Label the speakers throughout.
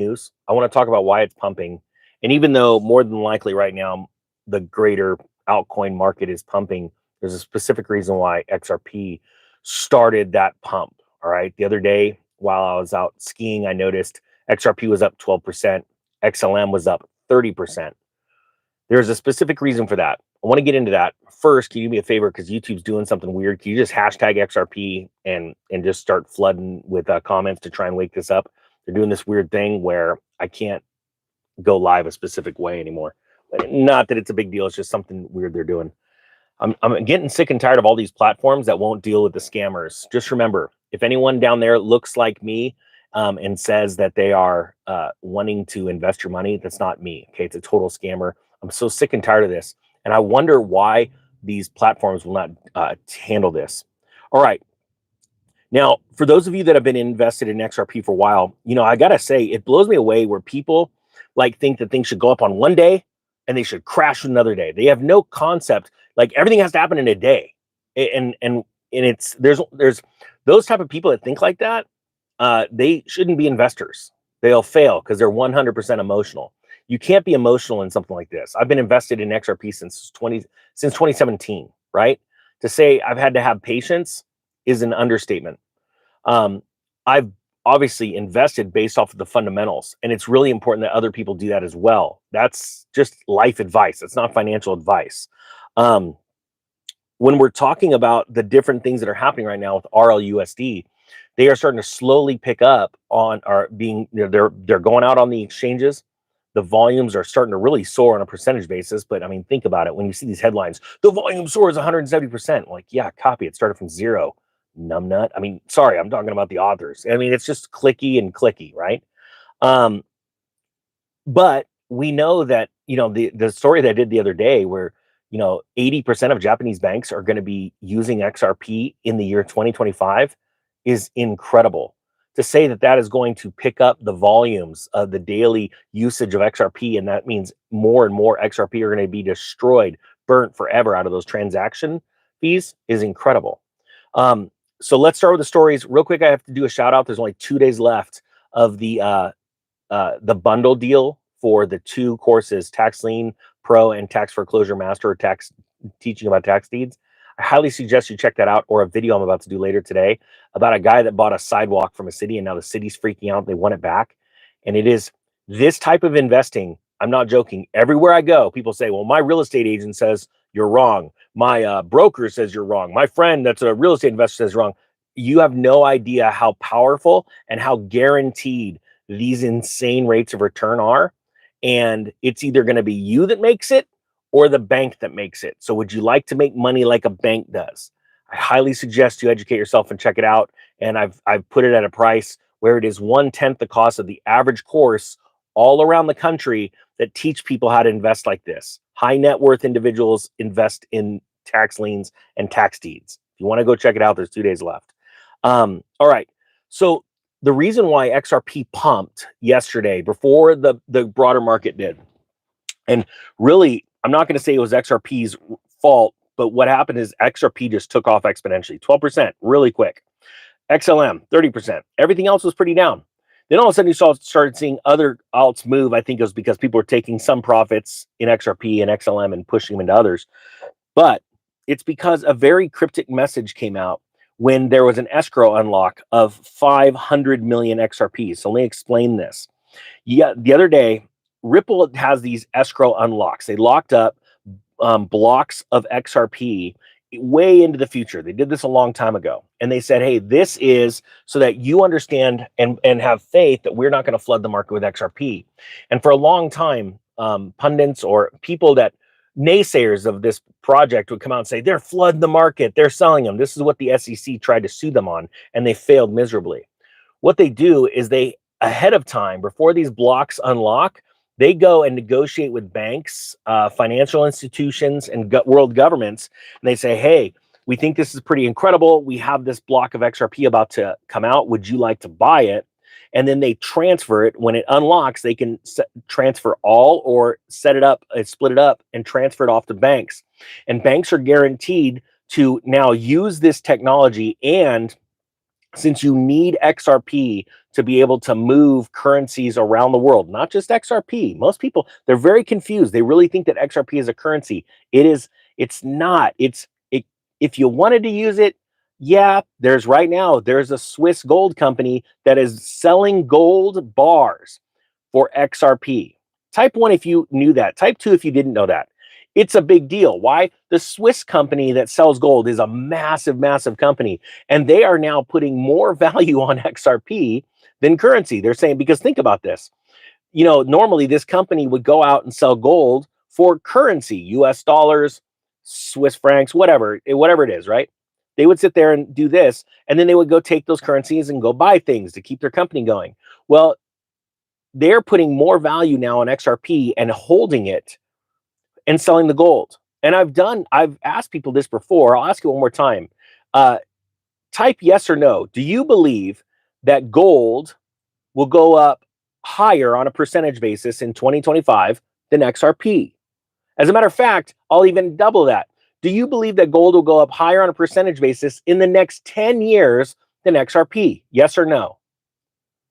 Speaker 1: news. I want to talk about why it's pumping. And even though more than likely right now the greater altcoin market is pumping, there's a specific reason why XRP started that pump. All right. The other day while I was out skiing, I noticed XRP was up 12%, XLM was up 30%. There's a specific reason for that. I want to get into that. First, can you do me a favor, because YouTube's doing something weird? Can you just hashtag XRP and just start flooding with comments to try and wake this up? They're doing this weird thing where I can't go live a specific way anymore. Not that it's a big deal. It's just something weird they're doing. I'm getting sick and tired of all these platforms that won't deal with the scammers. Just remember, if anyone down there looks like me and says that they are wanting to invest your money, that's not me. Okay, it's a total scammer. I'm so sick and tired of this. And I wonder why these platforms will not handle this. All right. Now, for those of you that have been invested in XRP for a while, I got to say, it blows me away where people think that things should go up on one day and they should crash another day. They have no concept. Like, everything has to happen in a day. And it's, there's those type of people that think like that. They shouldn't be investors. They'll fail because they're 100% emotional. You can't be emotional in something like this. I've been invested in XRP since 2017, right? To say I've had to have patience is an understatement. I've obviously invested based off of the fundamentals, and it's really important that other people do that as well. That's just life advice. It's not financial advice. When we're talking about the different things that are happening right now with RLUSD, they are starting to slowly pick up on, they're going out on the exchanges. The volumes are starting to really soar on a percentage basis. But I mean, think about it. When you see these headlines, the volume soars 170%. Like, yeah, copy. It started from zero. Numbnut. I mean, sorry, I'm talking about the authors. I mean, it's just clicky, right? But we know that, the story that I did the other day where, 80% of Japanese banks are going to be using XRP in the year 2025 is incredible. To say that that is going to pick up the volumes of the daily usage of XRP, and that means more and more XRP are going to be destroyed, burnt forever out of those transaction fees, is incredible. So let's start with the stories real quick. I have to do a shout out. There's only 2 days left of the bundle deal for the 2 courses, Tax Lien Pro and Tax Foreclosure Master, or tax teaching about tax deeds. I highly suggest you check that out, or a video I'm about to do later today about a guy that bought a sidewalk from a city, and now the city's freaking out. They want it back. And it is this type of investing. I'm not joking. Everywhere I go, people say, well, my real estate agent says you're wrong. My broker says you're wrong. My friend that's a real estate investor says wrong. You have no idea how powerful and how guaranteed these insane rates of return are. And it's either going to be you that makes it or the bank that makes it. So would you like to make money like a bank does? I highly suggest you educate yourself and check it out. And I've put it at a price where it is 1/10 the cost of the average course all around the country that teach people how to invest like this. High net worth individuals invest in tax liens and tax deeds. If you want to go check it out, there's 2 days left. All right. So the reason why XRP pumped yesterday before the broader market did, and really, I'm not going to say it was XRP's fault, but what happened is XRP just took off exponentially, 12%, really quick. XLM, 30%. Everything else was pretty down. Then all of a sudden, you started seeing other alts move. I think it was because people were taking some profits in XRP and XLM and pushing them into others. But it's because a very cryptic message came out when there was an escrow unlock of 500 million XRPs. So let me explain this. Yeah, the other day, Ripple has these escrow unlocks. They locked up blocks of XRP way into the future. They did this a long time ago. And they said, hey, this is so that you understand and have faith that we're not going to flood the market with XRP. And for a long time, pundits or people that naysayers of this project would come out and say, they're flooding the market, they're selling them. This is what the SEC tried to sue them on, and they failed miserably. What they do is they, ahead of time, before these blocks unlock, they go and negotiate with banks, financial institutions, and world governments. And they say, hey, we think this is pretty incredible. We have this block of XRP about to come out. Would you like to buy it? And then they transfer it. When it unlocks, they can transfer all or set it up, split it up, and transfer it off to banks. And banks are guaranteed to now use this technology. And since you need XRP to be able to move currencies around the world, not just XRP. Most people, they're very confused. They really think that XRP is a currency. It's not. If you wanted to use it, yeah, there's a Swiss gold company that is selling gold bars for XRP. Type 1 if you knew that. Type 2 if you didn't know that. It's a big deal. Why? The Swiss company that sells gold is a massive, massive company, and they are now putting more value on XRP than currency. They're saying, because think about this. Normally this company would go out and sell gold for currency, US dollars, Swiss francs, whatever it is, right? They would sit there and do this, and then they would go take those currencies and go buy things to keep their company going. Well, they're putting more value now on XRP and holding it and selling the gold. And I've asked people this before. I'll ask you one more time. Type yes or no. Do you believe that gold will go up higher on a percentage basis in 2025 than XRP? As a matter of fact, I'll even double that. Do you believe that gold will go up higher on a percentage basis in the next 10 years than XRP? Yes or no?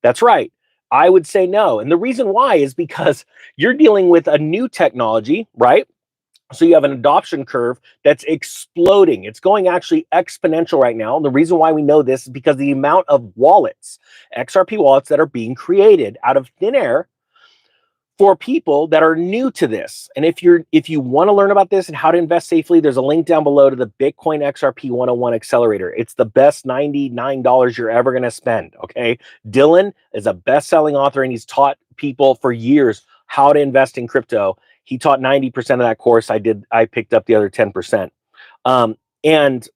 Speaker 1: That's right. I would say no. And the reason why is because you're dealing with a new technology, right? So you have an adoption curve that's exploding. It's going actually exponential right now. And the reason why we know this is because the amount of wallets, XRP wallets that are being created out of thin air for people that are new to this. And if you want to learn about this and how to invest safely, there's a link down below to the Bitcoin XRP 101 accelerator. It's the best $99 you're ever going to spend. Okay. Dylan is a best-selling author, and he's taught people for years how to invest in crypto. He taught 90% of that course. I picked up the other 10%. And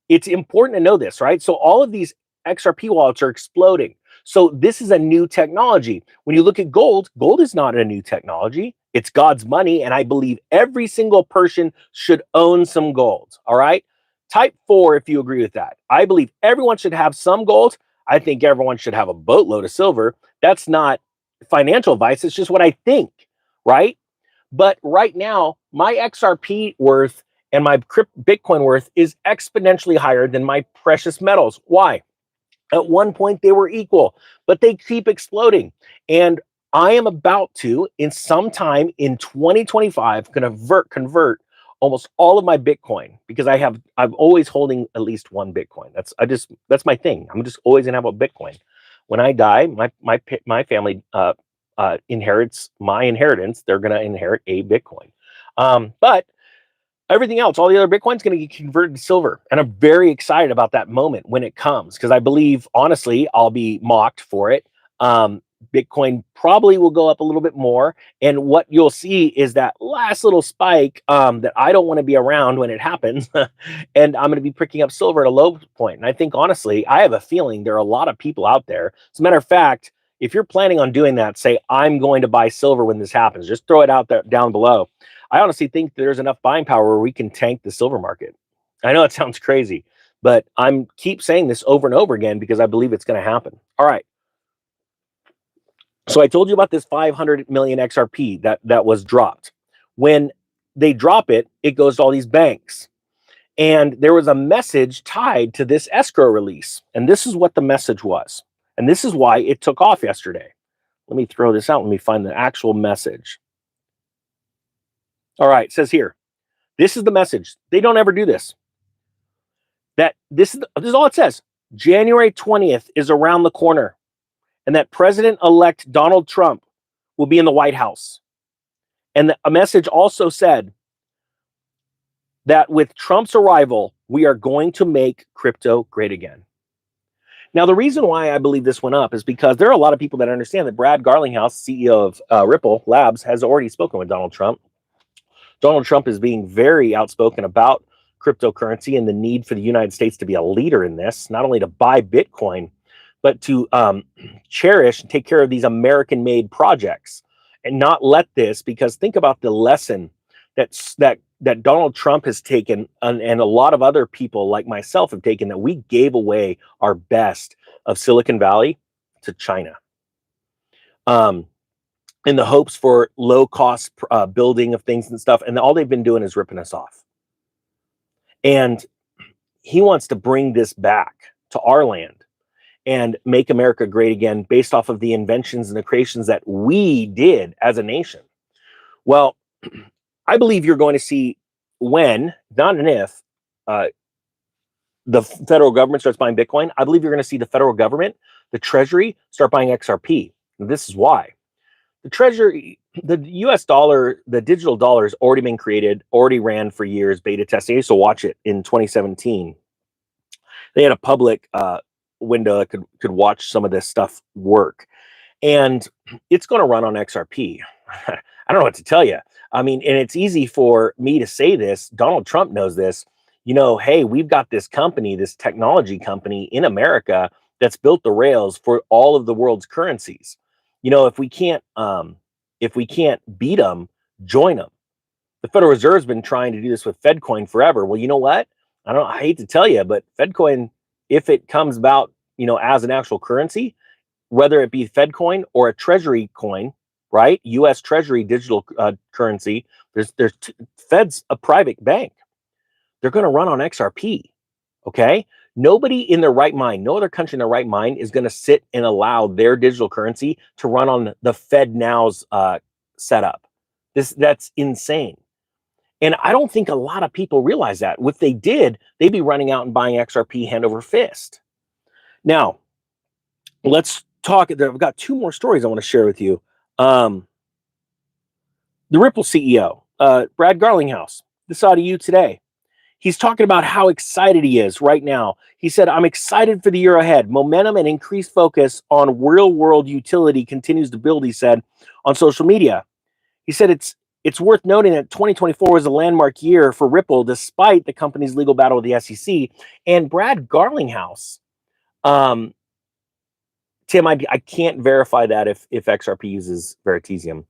Speaker 1: it's important to know this, right? So all of these XRP wallets are exploding. So this is a new technology. When you look at gold, gold is not a new technology. It's God's money, and I believe every single person should own some gold, all right? Type 4 if you agree with that. I believe everyone should have some gold. I think everyone should have a boatload of silver. That's not financial advice. It's just what I think, right? But right now, my XRP worth and my Bitcoin worth is exponentially higher than my precious metals. Why? At one point, they were equal, but they keep exploding. And I am about to, in some time in 2025, convert almost all of my Bitcoin, because I'm always holding at least one Bitcoin. That's my thing. I'm just always gonna have a Bitcoin. When I die, my family inherits my inheritance. They're gonna inherit a Bitcoin. But everything else, all the other Bitcoin's going to get converted to silver. And I'm very excited about that moment when it comes, because I believe, honestly, I'll be mocked for it. Bitcoin probably will go up a little bit more. And what you'll see is that last little spike that I don't want to be around when it happens. And I'm going to be picking up silver at a low point. And I think, honestly, I have a feeling there are a lot of people out there. As a matter of fact, if you're planning on doing that, say, I'm going to buy silver when this happens, just throw it out there down below. I honestly think there's enough buying power where we can tank the silver market. I know it sounds crazy, but I'm keep saying this over and over again because I believe it's going to happen. All right. So I told you about this 500 million XRP that was dropped. When they drop it, it goes to all these banks. And there was a message tied to this escrow release. And this is what the message was. And this is why it took off yesterday. Let me throw this out. Let me find the actual message. All right, it says here, this is the message. They don't ever do this. This is all it says. January 20th is around the corner, and that President-elect Donald Trump will be in the White House. And a message also said that with Trump's arrival, we are going to make crypto great again. Now, the reason why I believe this went up is because there are a lot of people that understand that Brad Garlinghouse, CEO of Ripple Labs, has already spoken with Donald Trump. Donald Trump is being very outspoken about cryptocurrency and the need for the United States to be a leader in this, not only to buy Bitcoin, but to cherish and take care of these American-made projects and not let this, because think about the lesson that Donald Trump has taken, and a lot of other people like myself have taken, that we gave away our best of Silicon Valley to China. In the hopes for low-cost building of things and stuff. And all they've been doing is ripping us off. And he wants to bring this back to our land. and make America great again based off of the inventions and the creations that we did as a nation. Well, I believe you're going to see when, not an if, uh, the federal government starts buying Bitcoin. I believe you're going to see the federal government, the Treasury, start buying XRP. And this is why. The Treasury, the US dollar, the digital dollar has already been created, already ran for years, beta testing. I used to watch it in 2017. They had a public window that could watch some of this stuff work. And it's going to run on XRP. I don't know what to tell you. I mean, and it's easy for me to say this. Donald Trump knows this. Hey, we've got this company, this technology company in America that's built the rails for all of the world's currencies. If we can't beat them, join them. The Federal Reserve's been trying to do this with FedCoin forever. Well, you know what? I hate to tell you, but FedCoin, if it comes about, as an actual currency, whether it be FedCoin or a Treasury coin, right? U.S. Treasury digital currency. Fed's a private bank. They're going to run on XRP. Okay. Nobody in their right mind, no other country in their right mind is going to sit and allow their digital currency to run on the Fed Now's setup. That's insane. And I don't think a lot of people realize that. If they did, they'd be running out and buying XRP hand over fist. Now, let's talk. I've got two more stories I want to share with you. The Ripple CEO, Brad Garlinghouse, this out of you today. He's talking about how excited he is right now. He said, I'm excited for the year ahead. Momentum and increased focus on real world utility continues to build, he said, on social media. He said it's worth noting that 2024 was a landmark year for Ripple, despite the company's legal battle with the SEC. And Brad Garlinghouse, Tim, I can't verify that if XRP uses Veritasium,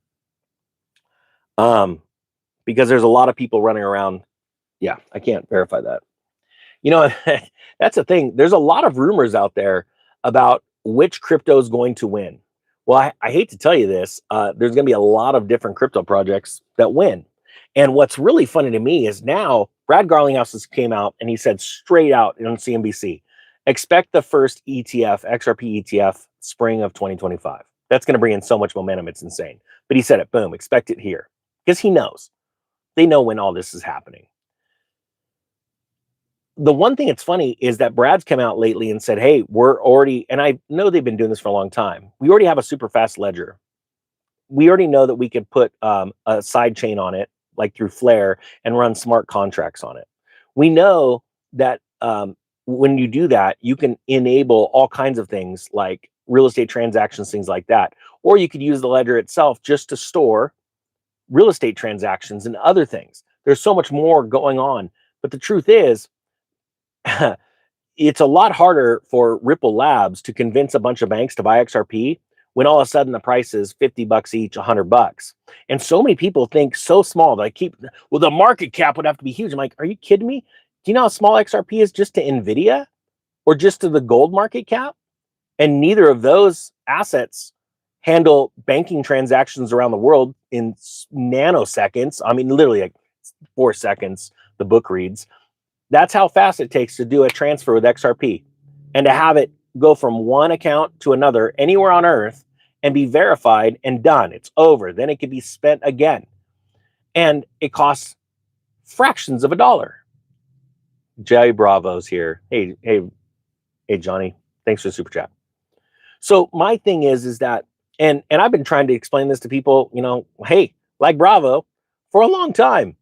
Speaker 1: because there's a lot of people running around. Yeah, I can't verify that. That's the thing. There's a lot of rumors out there about which crypto is going to win. Well, I hate to tell you this. There's going to be a lot of different crypto projects that win. And what's really funny to me is now Brad Garlinghouse came out and he said straight out on CNBC, expect the first ETF, XRP ETF, spring of 2025. That's going to bring in so much momentum. It's insane. But he said it, boom, expect it here. Because he knows. They know when all this is happening. The one thing that's funny is that Brad's come out lately and said, hey, we're already, and I know they've been doing this for a long time. We already have a super fast ledger. We already know that we could put a side chain on it, like through Flare, and run smart contracts on it. We know that when you do that, you can enable all kinds of things like real estate transactions, things like that. Or you could use the ledger itself just to store real estate transactions and other things. There's so much more going on. But the truth is, it's a lot harder for Ripple Labs to convince a bunch of banks to buy XRP when all of a sudden the price is $50 each, $100. And so many people think so small that the market cap would have to be huge. I'm like, are you kidding me? Do you know how small XRP is just to Nvidia or just to the gold market cap? And neither of those assets handle banking transactions around the world in nanoseconds. I mean, literally like 4 seconds, the book reads. That's how fast it takes to do a transfer with XRP and to have it go from one account to another anywhere on earth and be verified and done. It's over. Then it can be spent again. And it costs fractions of a dollar. Jay Bravo's here. Hey, Johnny. Thanks for the super chat. So my thing is that, and I've been trying to explain this to people, hey, like Bravo for a long time.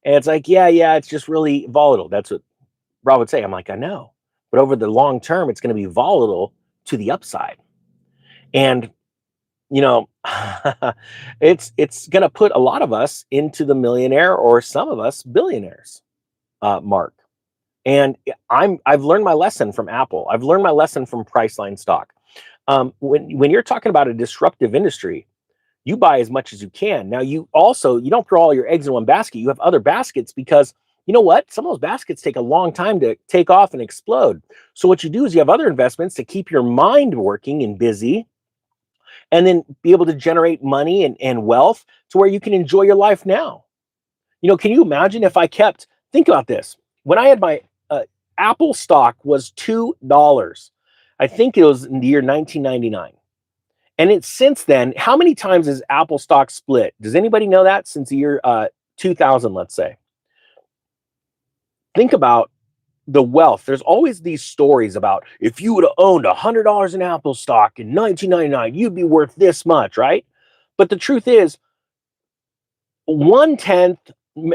Speaker 1: And it's like, yeah, it's just really volatile. That's what Rob would say. I'm like, I know. But over the long term, it's going to be volatile to the upside. And, it's going to put a lot of us into the millionaire or some of us billionaires mark. And I've learned my lesson from Apple. I've learned my lesson from Priceline stock. When you're talking about a disruptive industry, you buy as much as you can. Now, you don't throw all your eggs in one basket. You have other baskets because you know what? Some of those baskets take a long time to take off and explode. So what you do is you have other investments to keep your mind working and busy and then be able to generate money and wealth to where you can enjoy your life now. Can you imagine if think about this. When I had my Apple stock was $2. I think it was in the year 1999. And it's since then, how many times has Apple stock split? Does anybody know that since the year 2000, let's say? Think about the wealth. There's always these stories about if you would have owned $100 in Apple stock in 1999, you'd be worth this much, right? But the truth is, 1/10,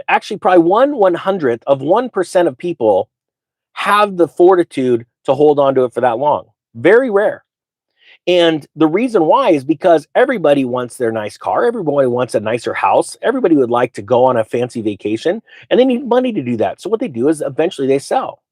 Speaker 1: actually probably 1/100th of 1% of people have the fortitude to hold on to it for that long. Very rare. And the reason why is because everybody wants their nice car, everybody wants a nicer house, everybody would like to go on a fancy vacation, and they need money to do that. So what they do is eventually they sell.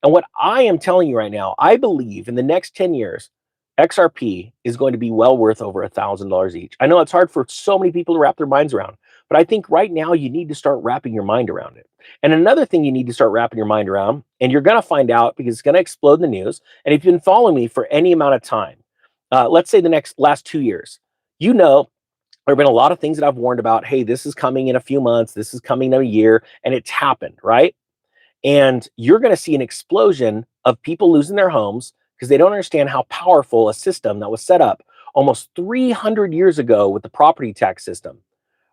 Speaker 1: And what I am telling you right now, I believe in the next 10 years, XRP is going to be well worth over $1,000 each. I know it's hard for so many people to wrap their minds around, but I think right now you need to start wrapping your mind around it. And another thing you need to start wrapping your mind around, and you're going to find out because it's going to explode in the news. And if you've been following me for any amount of time, let's say the last 2 years, you know, there have been a lot of things that I've warned about. Hey, this is coming in a few months. This is coming in a year, and it's happened, right? And you're going to see an explosion of people losing their homes because they don't understand how powerful a system that was set up almost 300 years ago with the property tax system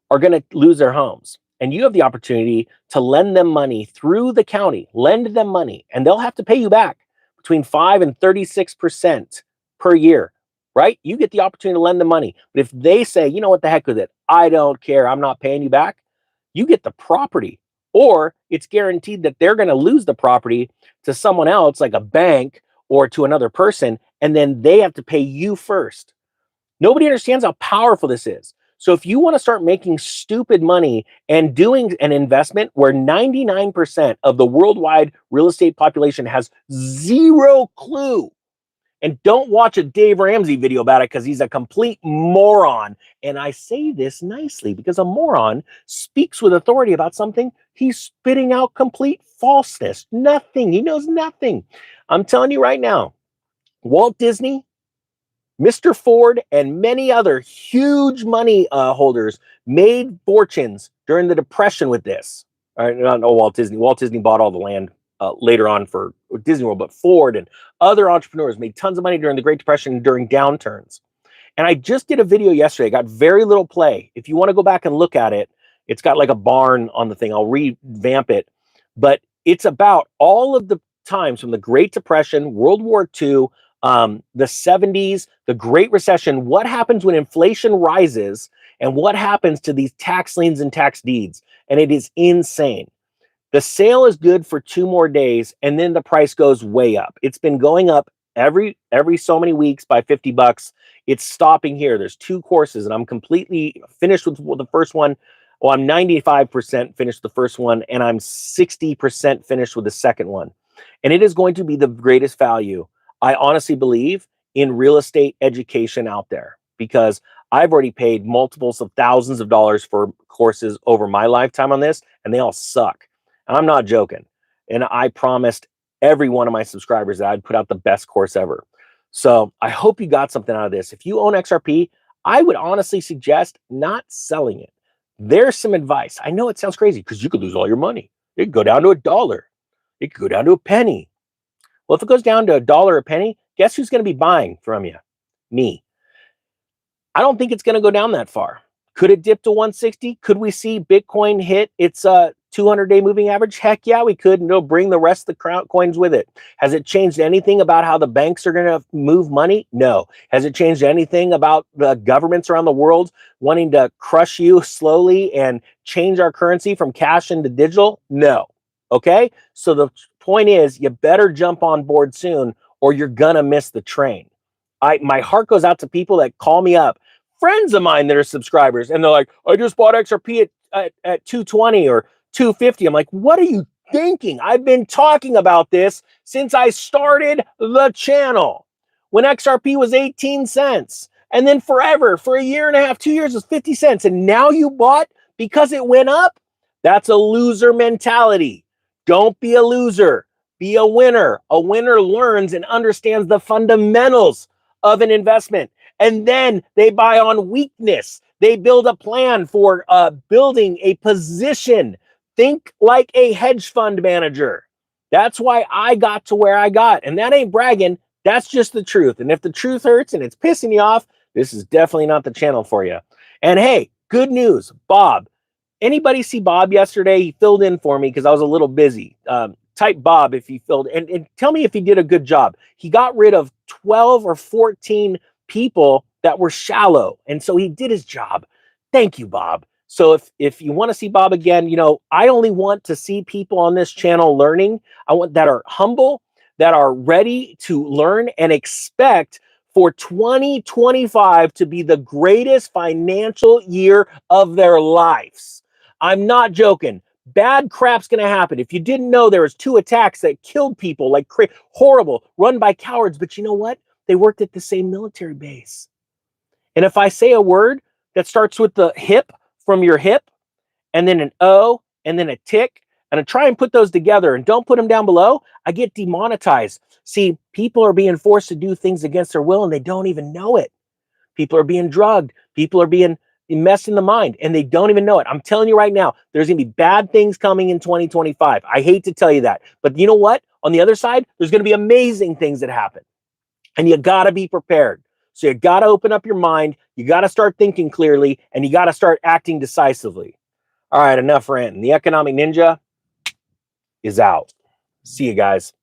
Speaker 1: are going to lose their homes. And you have the opportunity to lend them money through the county, lend them money, and they'll have to pay you back between 5 and 36% per year, right? You get the opportunity to lend them money. But if they say, you know what the heck with it, I don't care, I'm not paying you back, you get the property. Or it's guaranteed that they're going to lose the property to someone else, like a bank or to another person, and then they have to pay you first. Nobody understands how powerful this is. So if you want to start making stupid money and doing an investment where 99% of the worldwide real estate population has zero clue, and don't watch a Dave Ramsey video about it because he's a complete moron. And I say this nicely because a moron speaks with authority about something he's spitting out complete falseness. Nothing. He knows nothing. I'm telling you right now, Walt Disney, Mr. Ford, and many other huge money holders made fortunes during the Depression with this. Not Walt Disney. Walt Disney bought all the land later on for Disney World, but Ford and other entrepreneurs made tons of money during the Great Depression, during downturns. And I just did a video yesterday. Got very little play. If you want to go back and look at it, it's got like a barn on the thing. I'll revamp it. But it's about all of the times from the Great Depression, World War II, the 70s, the Great Recession, what happens when inflation rises and what happens to these tax liens and tax deeds. And it is insane. The sale is good for 2 more days, and then the price goes way up. It's been going up every so many weeks by $50. It's stopping here. There's 2 courses, and I'm completely finished with the first one. Well, I'm 95% finished with the first one, and I'm 60% finished with the second one. And it is going to be the greatest value, I honestly believe, in real estate education out there, because I've already paid multiples of thousands of dollars for courses over my lifetime on this, and they all suck. I'm not joking. And I promised every one of my subscribers that I'd put out the best course ever. So I hope you got something out of this. If you own XRP, I would honestly suggest not selling it. There's some advice. I know it sounds crazy because you could lose all your money. It could go down to $1. It could go down to a penny. Well, if it goes down to $1 a penny, guess who's going to be buying from you? Me. I don't think it's going to go down that far. Could it dip to 160? Could we see Bitcoin hit its 200-day moving average? Heck yeah, we could. And it'll bring the rest of the coins with it. Has it changed anything about how the banks are going to move money? No. Has it changed anything about the governments around the world wanting to crush you slowly and change our currency from cash into digital? No. Okay? So the point is, you better jump on board soon or you're going to miss the train. My heart goes out to people that call me up, friends of mine that are subscribers, and they're like, I just bought XRP at 220 or 250. I'm like, what are you thinking? I've been talking about this since I started the channel when XRP was 18 cents. And then forever, for a year and a half, 2 years, it was 50 cents. And now you bought because it went up? That's a loser mentality. Don't be a loser. Be a winner. A winner learns and understands the fundamentals of an investment. And then they buy on weakness. They build a plan for building a position. Think like a hedge fund manager. That's why I got to where I got. And that ain't bragging. That's just the truth. And if the truth hurts and it's pissing you off, this is definitely not the channel for you. And hey, good news, Bob. Anybody see Bob yesterday? He filled in for me because I was a little busy. Type Bob if he filled, and tell me if he did a good job. He got rid of 12 or 14 people that were shallow, and so he did his job. Thank you, Bob. So if you want to see Bob again, you know, I only want to see people on this channel learning. I want that are humble, that are ready to learn and expect for 2025 to be the greatest financial year of their lives. I'm not joking. Bad crap's going to happen. If you didn't know, there was 2 attacks that killed people, like horrible, run by cowards. But you know what? They worked at the same military base. And if I say a word that starts with the hip from your hip, and then an O, and then a tick, and I try and put those together and don't put them down below, I get demonetized. See, people are being forced to do things against their will and they don't even know it. People are being drugged. People are being messed in the mind and they don't even know it. I'm telling you right now, there's going to be bad things coming in 2025. I hate to tell you that. But you know what? On the other side, there's going to be amazing things that happen. And you got to be prepared. So you got to open up your mind. You got to start thinking clearly and you got to start acting decisively. All right, enough ranting. The Economic Ninja is out. See you guys.